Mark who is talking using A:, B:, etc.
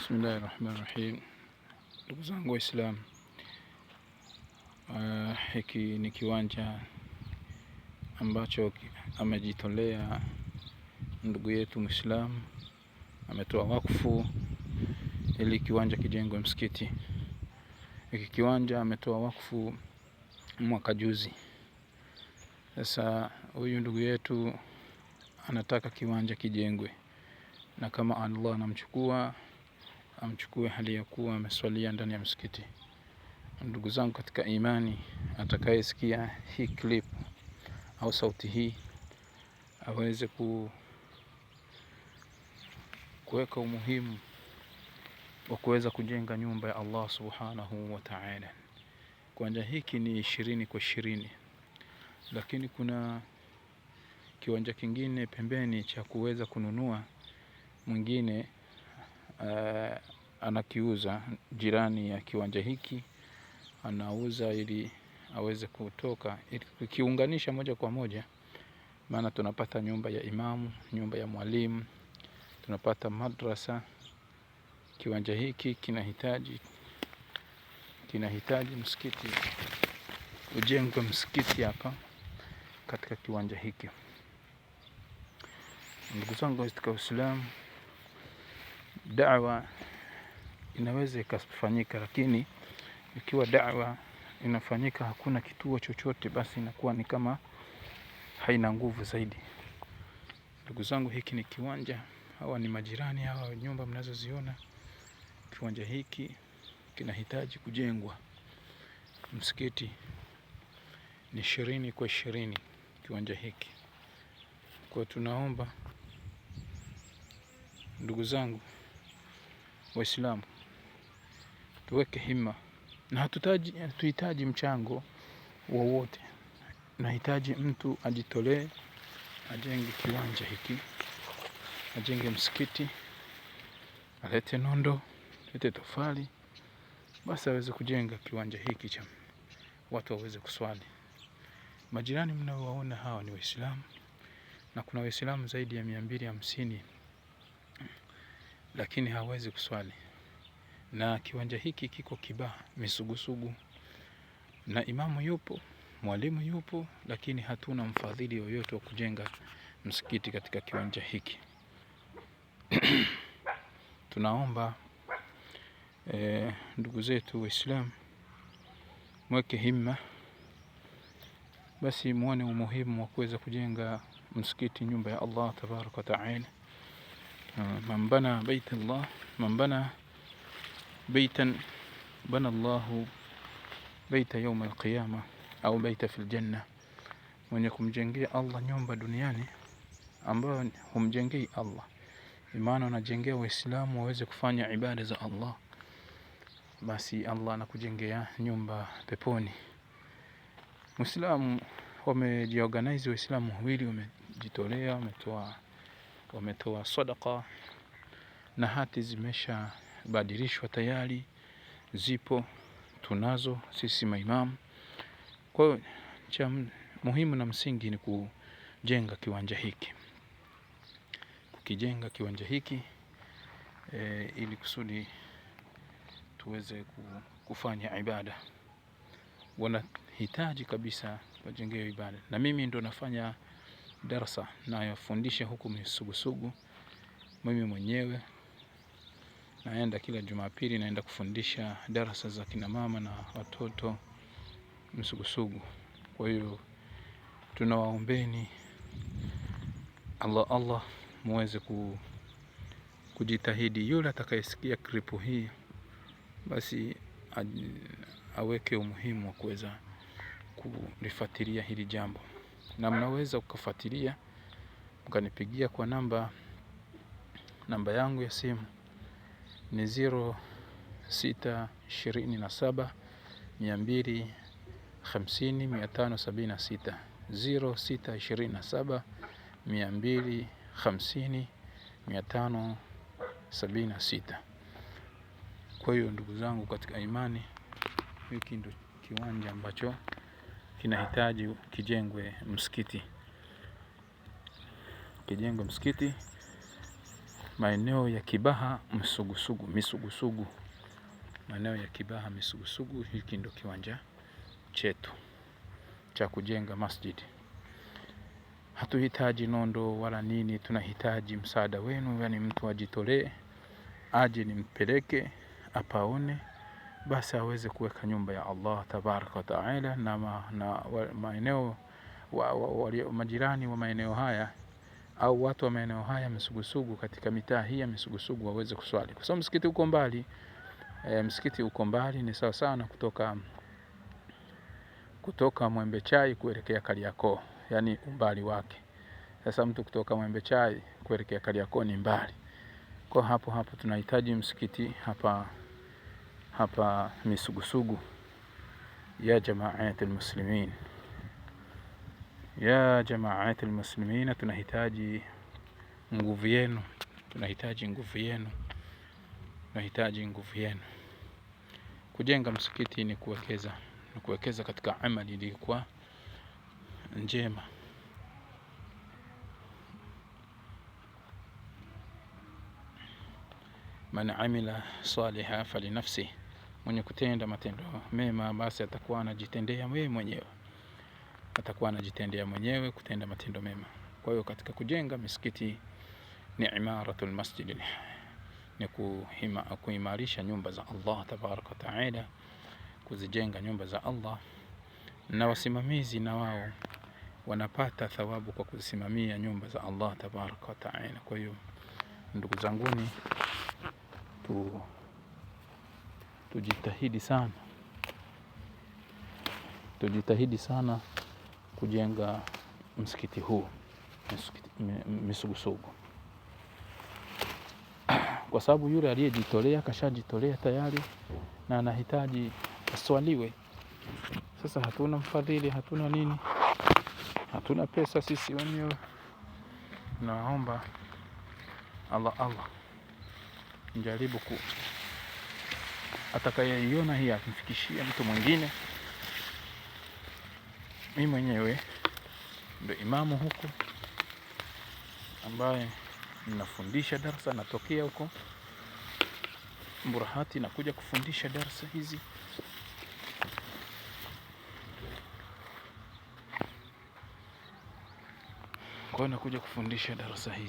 A: Bismillahirrahmanirrahim. Ndugu zangu Waislamu, hiki ni kiwanja ambacho amejitolea ndugu yetu Muislamu, ametoa wakfu ili kiwanja kijengwe msikiti. Hiki kiwanja ametoa wakfu mwaka juzi. Sasa huyu ndugu yetu anataka kiwanja kijengwe, na kama Allah anamchukua amchukue hali ya kuwa ameswalia ndani ya msikiti. Ndugu zangu katika imani, atakayesikia hii clip au sauti hii aweze kuweka umuhimu wa kuweza kujenga nyumba ya Allah subhanahu wa ta'ala. Kiwanja hiki ni 20x20, lakini kuna kiwanja kingine pembeni cha kuweza kununua. Mwingine anakiuza, jirani ya kiwanja hiki anauza ili aweze kutoka, ili kukiunganisha moja kwa moja, maana tunapata nyumba ya imamu, nyumba ya mwalimu, tunapata madrasa. Kiwanja hiki kinahitaji msikiti, ujengwe msikiti hapa katika kiwanja hiki. Ndugu zangu katika Uislamu, da'wa inaweza ikafanyika, lakini ikiwa da'wa inafanyika hakuna kituo chochote, basi inakuwa ni kama haina nguvu zaidi. Ndugu zangu, hiki ni kiwanja, hawa ni majirani, hawa nyumba mnazoziona. Kiwanja hiki kinahitaji kujengwa msikiti. Ni 20x20 kiwanja hiki. Kwa tunaomba ndugu zangu Waislamu tuweke hima, na hatuhitaji mchango wowote. Nahitaji mtu ajitolee, ajenge kiwanja hiki, ajenge msikiti, alete nondo, alete tofali, basi aweze kujenga kiwanja hiki cha watu waweze kuswali. Majirani mnaowaona hawa ni Waislamu, na kuna Waislamu zaidi ya 250, lakini hawezi kuswali. Na kiwanja hiki kiko Kibaha Misugusugu, na imamu yupo, mwalimu yupo, lakini hatuna mfadhili yoyote wa kujenga msikiti katika kiwanja hiki. Tunaomba ndugu zetu Waislamu mweke himma, basi muone umuhimu wa kuweza kujenga msikiti, nyumba ya Allah tabaraka wa ta'ala. Man bana baita Allah, man bana baitan bana Allahu baita yawm al-qiyama au baita fil janna. Mwenye kumjengea Allah nyumba duniani ambayo humjengei Allah, imani unajengea Waislamu waweze kufanya ibada za Allah, basi Allah anakujengea nyumba peponi. Muislamu wamejiorganize, Waislamu wawili wamejitolea, wametoa sadaqa, na hati zimesha badilishwa tayari, zipo, tunazo sisi maimamu. Kwa hiyo cha muhimu na msingi ni kujenga kiwanja hiki, kukijenga kiwanja hiki ili kusudi tuweze kufanya ibada. Wanahitaji kabisa wajengewe ibada, na mimi ndo nafanya darasa na yafundisha huku Misugusugu. Mimi mwenyewe naenda kila Jumapili, naenda kufundisha darasa za kina mama na watoto Misugusugu. Kwa hiyo tunawaombeni Allah muweze kujitahidi. Yule atakayesikia klipu hii, basi aweke umuhimu wa kuweza kulifuatilia hili jambo, na mnaweza kufuatilia mkanipigia kwa namba yangu ya simu ni 0627 250 576, 0627 250 576. Kwa hiyo ndugu zangu katika imani, hiki ndio kiwanja ambacho kinahitaji kijengwe msikiti, maeneo ya Kibaha Misugusugu, maeneo ya Kibaha Misugusugu. Hiki ndio kiwanja chetu cha kujenga masjid. Hatuhitaji nondo wala nini, tunahitaji msaada wenu. Yani mtu ajitolee, aje nimpeleke apaone, basi aweze kuweka nyumba ya Allah tabaraka wa taala, na maeneo majirani wa maeneo haya au watu wa maeneo haya Misugusugu, katika mitaa hii ya Misugusugu waweze kuswali, kwa sababu msikiti uko mbali. Msikiti uko mbali, ni sawa sana kutoka Mwembe Chai kuelekea Kariakoo, yani umbali wake. Sasa mtu kutoka Mwembe Chai kuelekea Kariakoo ni mbali. Kwa hapo tunahitaji msikiti hapa Misugusugu. Ya jamaatul muslimin, ya jamaatul muslimin, tunahitaji nguvu yenu, tunahitaji nguvu yenu. Kujenga msikiti ni kuwekeza katika amali iliyokuwa njema. Man amila saliha falinafsi, mwenye kutenda matendo mema basi atakuwa anajitendea mwenyewe, kutenda matendo mema. Kwa hiyo katika kujenga misikiti ni imaratul masjid, ni kuimarisha nyumba za Allah tabaraka wa taala, kuzijenga nyumba za Allah, na wasimamizi na wao wanapata thawabu kwa kusimamia nyumba za Allah tabaraka wa taala. Kwa hiyo ndugu zanguni, tujitahidi sana kujenga msikiti huu Misugusugu, kwa sababu yule aliyejitolea kashajitolea tayari na anahitaji aswaliwe. Sasa hatuna mfadhili, hatuna nini, hatuna pesa sisi wenyewe. Naomba Allah njaribu atakayeiona hii akimfikishia mtu mwingine. Mimi mwenyewe ndio imamu huko ambaye ninafundisha darasa, natokea huko Mburahati na kuja kufundisha darasa hizi. Kwa hiyo nakuja kufundisha darasa hizi.